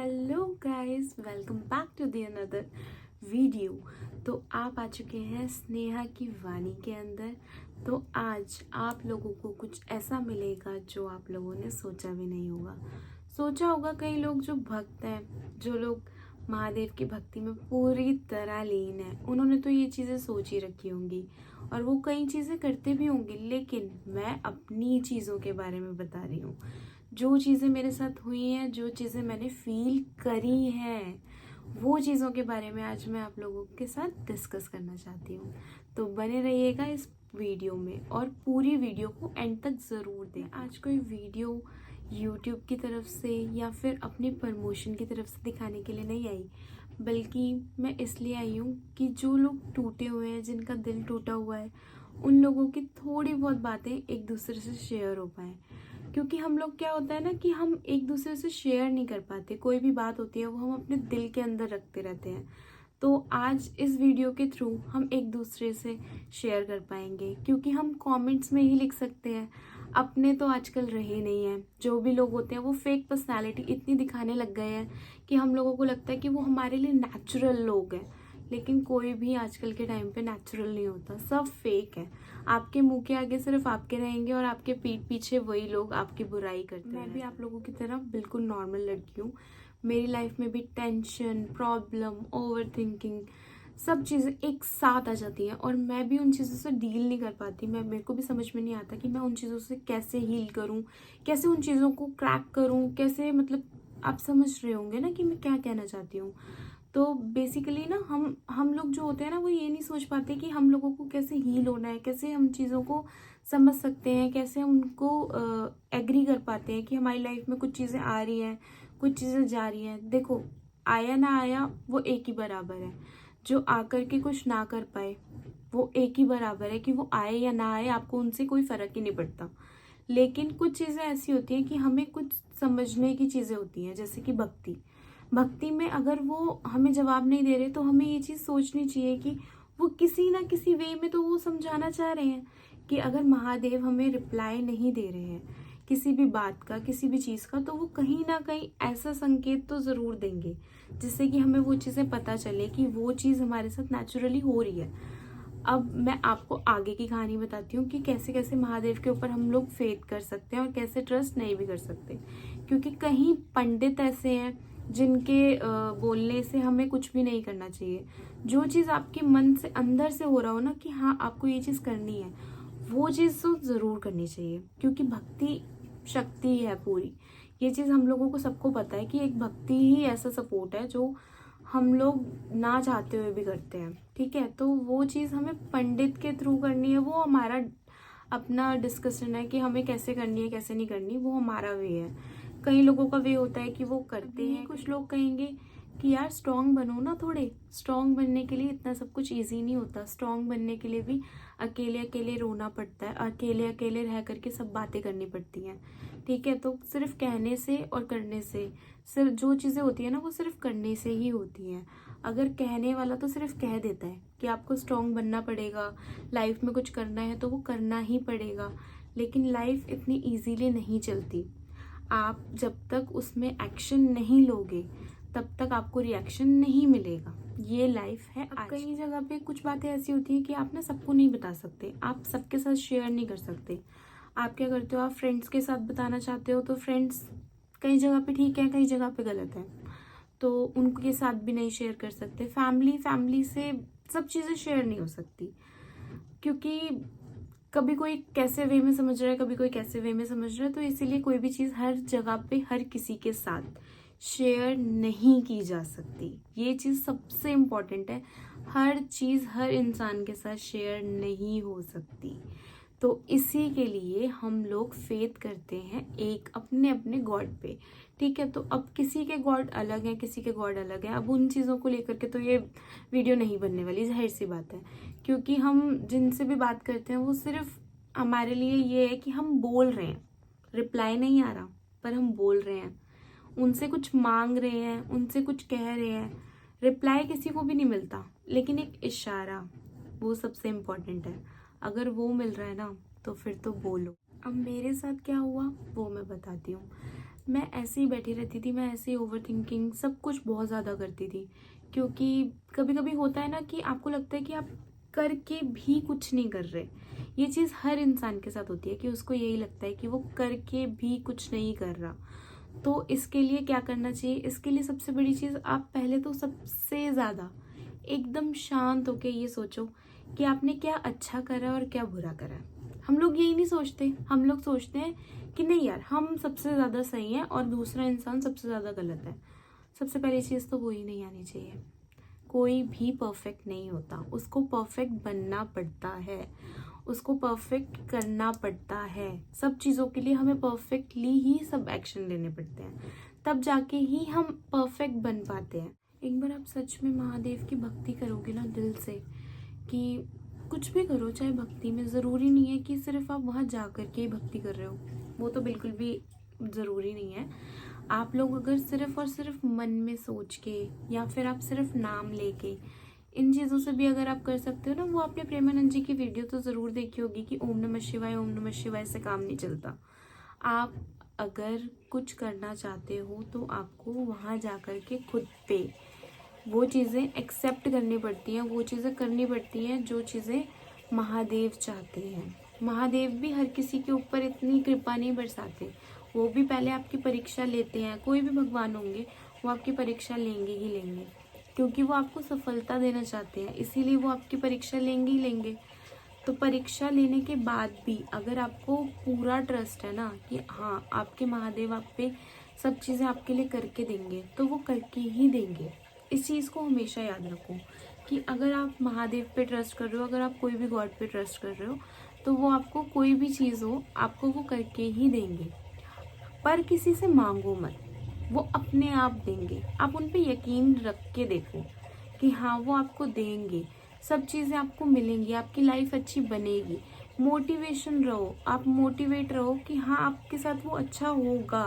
Hello guys, welcome back to the another video. तो आप आ चुके हैं स्नेहा की वाणी के अंदर। तो आज आप लोगों को कुछ ऐसा मिलेगा जो आप लोगों ने सोचा भी नहीं होगा। सोचा होगा कई लोग जो भक्त हैं, जो लोग महादेव की भक्ति में पूरी तरह लीन है, उन्होंने तो ये चीज़ें सोच ही रखी होंगी और वो कई चीज़ें करते भी होंगे। लेकिन मैं अपनी चीज़ों के बारे में बता रही हूँ, जो चीज़ें मेरे साथ हुई हैं, जो चीज़ें मैंने फील करी हैं, वो चीज़ों के बारे में आज मैं आप लोगों के साथ डिस्कस करना चाहती हूँ। तो बने रहिएगा इस वीडियो में और पूरी वीडियो को एंड तक ज़रूर दें। आज कोई वीडियो यूट्यूब की तरफ से या फिर अपनी प्रमोशन की तरफ से दिखाने के लिए नहीं आई, बल्कि मैं इसलिए आई हूँ कि जो लोग टूटे हुए हैं, जिनका दिल टूटा हुआ है, उन लोगों की थोड़ी बहुत बातें एक दूसरे से शेयर हो पाएँ। क्योंकि हम लोग क्या होता है ना कि हम एक दूसरे से शेयर नहीं कर पाते, कोई भी बात होती है वो हम अपने दिल के अंदर रखते रहते हैं। तो आज इस वीडियो के थ्रू हम एक दूसरे से शेयर कर पाएंगे, क्योंकि हम कमेंट्स में ही लिख सकते हैं। अपने तो आजकल रहे नहीं हैं, जो भी लोग होते हैं वो फेक पर्सनालिटी इतनी दिखाने लग गए हैं कि हम लोगों को लगता है कि वो हमारे लिए नेचुरल लोग हैं। लेकिन कोई भी आजकल के टाइम पे नेचुरल नहीं होता, सब फेक है। आपके मुंह के आगे सिर्फ आपके रहेंगे और आपके पीठ पीछे वही लोग आपकी बुराई करते हैं। मैं भी आप लोगों की तरह बिल्कुल नॉर्मल लड़की हूँ। मेरी लाइफ में भी टेंशन, प्रॉब्लम, ओवर थिंकिंग, सब चीज़ें एक साथ आ जाती हैं और मैं भी उन चीज़ों से डील नहीं कर पाती। मेरे को भी समझ में नहीं आता कि मैं उन चीज़ों से कैसे हील करूँ, कैसे उन चीज़ों को क्रैक करूँ, कैसे, मतलब आप समझ रहे होंगे ना कि मैं क्या कहना चाहती हूँ। तो बेसिकली ना हम लोग जो होते हैं ना, वो ये नहीं सोच पाते कि हम लोगों को कैसे हील होना है, कैसे हम चीज़ों को समझ सकते हैं, कैसे हम उनको एग्री कर पाते हैं कि हमारी लाइफ में कुछ चीज़ें आ रही हैं, कुछ चीज़ें जा रही हैं। देखो, आया ना आया वो एक ही बराबर है। जो आकर के कुछ ना कर पाए वो एक ही बराबर है कि वो आए या ना आए, आपको उनसे कोई फ़र्क ही नहीं पड़ता। लेकिन कुछ चीज़ें ऐसी होती हैं कि हमें कुछ समझने की चीज़ें होती हैं, जैसे कि भक्ति। भक्ति में अगर वो हमें जवाब नहीं दे रहे तो हमें ये चीज़ सोचनी चाहिए कि वो किसी ना किसी वे में तो वो समझाना चाह रहे हैं कि अगर महादेव हमें रिप्लाई नहीं दे रहे हैं किसी भी बात का, किसी भी चीज़ का, तो वो कहीं ना कहीं ऐसा संकेत तो ज़रूर देंगे जिससे कि हमें वो चीज़ें पता चले कि वो चीज़ हमारे साथ नेचुरली हो रही है। अब मैं आपको आगे की कहानी बताती हूँ कि कैसे कैसे महादेव के ऊपर हम लोग फेथ कर सकते हैं और कैसे ट्रस्ट नहीं भी कर सकते। क्योंकि कहीं पंडित ऐसे हैं जिनके बोलने से हमें कुछ भी नहीं करना चाहिए। जो चीज़ आपके मन से अंदर से हो रहा हो ना कि हाँ आपको ये चीज़ करनी है, वो चीज़ तो ज़रूर करनी चाहिए। क्योंकि भक्ति शक्ति है पूरी। ये चीज़ हम लोगों को सबको पता है कि एक भक्ति ही ऐसा सपोर्ट है जो हम लोग ना चाहते हुए भी करते हैं। ठीक है, तो वो चीज़ हमें पंडित के थ्रू करनी है, वो हमारा अपना डिस्कशन है कि हमें कैसे करनी है कैसे नहीं करनी, वो हमारा वे है। कई लोगों का वे होता है कि वो करते हैं। कुछ लोग कहेंगे कि यार स्ट्रांग बनो ना, थोड़े स्ट्रांग बनने के लिए इतना सब कुछ इजी नहीं होता। स्ट्रांग बनने के लिए भी अकेले अकेले रोना पड़ता है, अकेले अकेले रह करके सब बातें करनी पड़ती हैं। ठीक है, तो सिर्फ कहने से और करने से, सिर्फ जो चीज़ें होती है ना वो सिर्फ करने से ही होती हैं। अगर कहने वाला तो सिर्फ कह देता है कि आपको स्ट्रांग बनना पड़ेगा, लाइफ में कुछ करना है तो वो करना ही पड़ेगा, लेकिन लाइफ इतनी इजीली नहीं चलती। आप जब तक उसमें एक्शन नहीं लोगे तब तक आपको रिएक्शन नहीं मिलेगा। ये लाइफ है। कई जगह पे कुछ बातें ऐसी होती हैं कि आप ना सबको नहीं बता सकते, आप सबके साथ शेयर नहीं कर सकते। आप क्या करते हो, आप फ्रेंड्स के साथ बताना चाहते हो तो फ्रेंड्स कई जगह पे ठीक है, कई जगह पे गलत है, तो उनके साथ भी नहीं शेयर कर सकते। फैमिली से सब चीज़ें शेयर नहीं हो सकती, क्योंकि कभी कोई कैसे वे में समझ रहा है, कभी कोई कैसे वे में समझ रहा है। तो इसीलिए कोई भी चीज़ हर जगह पे हर किसी के साथ शेयर नहीं की जा सकती। ये चीज़ सबसे इम्पोर्टेंट है। हर चीज़ हर इंसान के साथ शेयर नहीं हो सकती। तो इसी के लिए हम लोग फेथ करते हैं एक अपने अपने गॉड पे। ठीक है, तो अब किसी के गॉड अलग हैं, किसी के गॉड अलग हैं। अब उन चीज़ों को लेकर के तो ये वीडियो नहीं बनने वाली, जाहिर सी बात है। क्योंकि हम जिनसे भी बात करते हैं वो सिर्फ हमारे लिए ये है कि हम बोल रहे हैं, रिप्लाई नहीं आ रहा पर हम बोल रहे हैं, उनसे कुछ मांग रहे हैं, उनसे कुछ कह रहे हैं। रिप्लाई किसी को भी नहीं मिलता, लेकिन एक इशारा वो सबसे इम्पोर्टेंट है। अगर वो मिल रहा है ना तो फिर तो बोलो। अब मेरे साथ क्या हुआ वो मैं बताती हूँ। मैं ऐसे ही बैठी रहती थी, मैं ऐसे ही ओवर थिंकिंग सब कुछ बहुत ज़्यादा करती थी। क्योंकि कभी कभी होता है ना कि आपको लगता है कि आप करके भी कुछ नहीं कर रहे। ये चीज़ हर इंसान के साथ होती है कि उसको यही लगता है कि वो करके भी कुछ नहीं कर रहा। तो इसके लिए क्या करना चाहिए? इसके लिए सबसे बड़ी चीज़, आप पहले तो सबसे ज़्यादा एकदम शांत होके ये सोचो कि आपने क्या अच्छा करा और क्या बुरा करा। हम लोग यही नहीं सोचते, हम लोग सोचते हैं कि नहीं यार हम सबसे ज़्यादा सही हैं और दूसरा इंसान सबसे ज़्यादा गलत है। सबसे पहली चीज़ तो वही नहीं आनी चाहिए। कोई भी परफेक्ट नहीं होता, उसको परफेक्ट बनना पड़ता है, उसको परफेक्ट करना पड़ता है। सब चीज़ों के लिए हमें परफेक्टली ही सब एक्शन लेने पड़ते हैं, तब जाके ही हम परफेक्ट बन पाते हैं। एक बार आप सच में महादेव की भक्ति करोगे ना दिल से, कि कुछ भी करो चाहे भक्ति में, ज़रूरी नहीं है कि सिर्फ आप वहाँ जा कर के ही भक्ति कर रहे हो, वो तो बिल्कुल भी ज़रूरी नहीं है। आप लोग अगर सिर्फ और सिर्फ मन में सोच के या फिर आप सिर्फ नाम लेके, इन चीज़ों से भी अगर आप कर सकते हो ना, वो आपने प्रेमानंद जी की वीडियो तो ज़रूर देखी होगी कि ओम नमः शिवाय से काम नहीं चलता। आप अगर कुछ करना चाहते हो तो आपको वहाँ जा कर के खुद पे वो चीज़ें एक्सेप्ट करनी पड़ती हैं, वो चीज़ें करनी पड़ती हैं जो चीज़ें महादेव चाहते हैं। महादेव भी हर किसी के ऊपर इतनी कृपा नहीं बरसाते, वो भी पहले आपकी परीक्षा लेते हैं। कोई भी भगवान होंगे वो आपकी परीक्षा लेंगे ही लेंगे, क्योंकि वो आपको सफलता देना चाहते हैं, इसीलिए वो आपकी परीक्षा लेंगे ही लेंगे। तो परीक्षा लेने के बाद भी अगर आपको पूरा ट्रस्ट है ना कि हाँ आपके महादेव आप पे सब चीज़ें आपके लिए करके देंगे, तो वो करके ही देंगे। इस चीज़ को हमेशा याद रखो कि अगर आप महादेव पे ट्रस्ट कर रहे हो, अगर आप कोई भी गॉड पे ट्रस्ट कर रहे हो, तो वो आपको कोई भी चीज़ हो आपको वो करके ही देंगे। पर किसी से मांगो मत, वो अपने आप देंगे। आप उन पे यकीन रख के देखो कि हाँ वो आपको देंगे, सब चीज़ें आपको मिलेंगी, आपकी लाइफ अच्छी बनेगी। मोटिवेशन रहो, आप मोटिवेट रहो कि हाँ आपके साथ वो अच्छा होगा।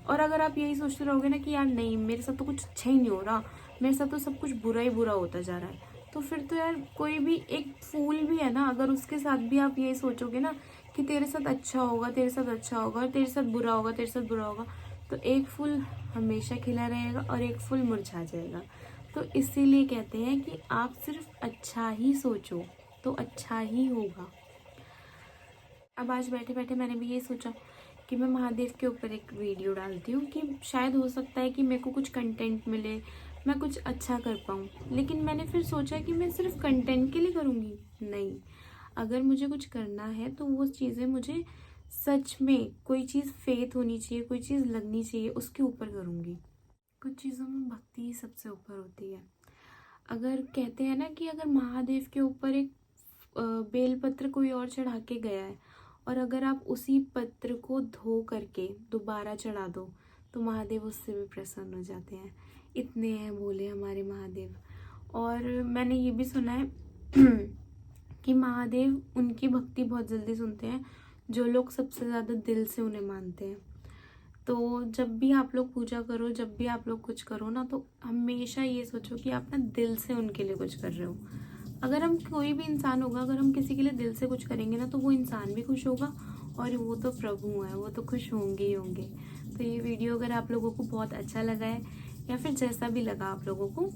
और अगर आप यही सोचते रहोगे ना कि यार नहीं मेरे साथ तो कुछ अच्छा ही नहीं हो रहा, मेरे साथ तो सब कुछ बुरा ही बुरा होता जा रहा है, तो फिर तो यार कोई भी एक फूल भी है ना, अगर उसके साथ भी आप यही सोचोगे ना कि तेरे साथ अच्छा होगा, तेरे साथ अच्छा होगा, और तेरे साथ बुरा होगा, तेरे साथ बुरा होगा, तो एक फूल हमेशा खिला रहेगा और एक फूल मुरझा जाएगा। तो इसीलिए कहते हैं कि आप सिर्फ अच्छा ही सोचो तो अच्छा ही होगा। अब आज बैठे बैठे मैंने भी ये सोचा कि मैं महादेव के ऊपर एक वीडियो डालती हूँ, कि शायद हो सकता है कि मेरे को कुछ कंटेंट मिले, मैं कुछ अच्छा कर पाऊँ। लेकिन मैंने फिर सोचा कि मैं सिर्फ कंटेंट के लिए करूँगी, नहीं, अगर मुझे कुछ करना है तो वो चीज़ें मुझे सच में कोई चीज़ फेथ होनी चाहिए, कोई चीज़ लगनी चाहिए, उसके ऊपर करूँगी। कुछ चीज़ों में भक्ति ही सबसे ऊपर होती है। अगर कहते हैं ना कि अगर महादेव के ऊपर एक बेलपत्र कोई और चढ़ा के गया है, और अगर आप उसी पत्र को धो करके दोबारा चढ़ा दो, तो महादेव उससे भी प्रसन्न हो जाते हैं। इतने हैं भोले हमारे महादेव। और मैंने ये भी सुना है कि महादेव उनकी भक्ति बहुत जल्दी सुनते हैं जो लोग सबसे ज़्यादा दिल से उन्हें मानते हैं। तो जब भी आप लोग पूजा करो, जब भी आप लोग कुछ करो ना, तो हमेशा ये सोचो कि आप ना दिल से उनके लिए कुछ कर रहे हो। अगर हम कोई भी इंसान होगा, अगर हम किसी के लिए दिल से कुछ करेंगे ना, तो वो इंसान भी खुश होगा और वो तो प्रभु है, वो तो खुश होंगे ही होंगे। तो ये वीडियो अगर आप लोगों को बहुत अच्छा लगा है या फिर जैसा भी लगा आप लोगों को,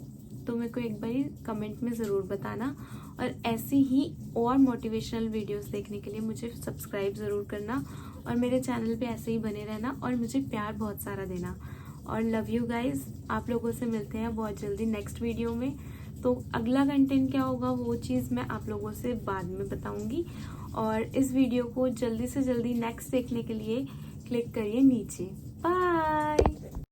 तो मेरे को एक बार कमेंट में ज़रूर बताना। और ऐसी ही और मोटिवेशनल वीडियोस देखने के लिए मुझे सब्सक्राइब ज़रूर करना, और मेरे चैनल पे ऐसे ही बने रहना और मुझे प्यार बहुत सारा देना। और लव यू गाइज। आप लोगों से मिलते हैं बहुत जल्दी नेक्स्ट वीडियो में। तो अगला कंटेंट क्या होगा वो चीज़ मैं आप लोगों से बाद में बताऊंगी। और इस वीडियो को जल्दी से जल्दी नेक्स्ट देखने के लिए क्लिक करिए नीचे। बाय।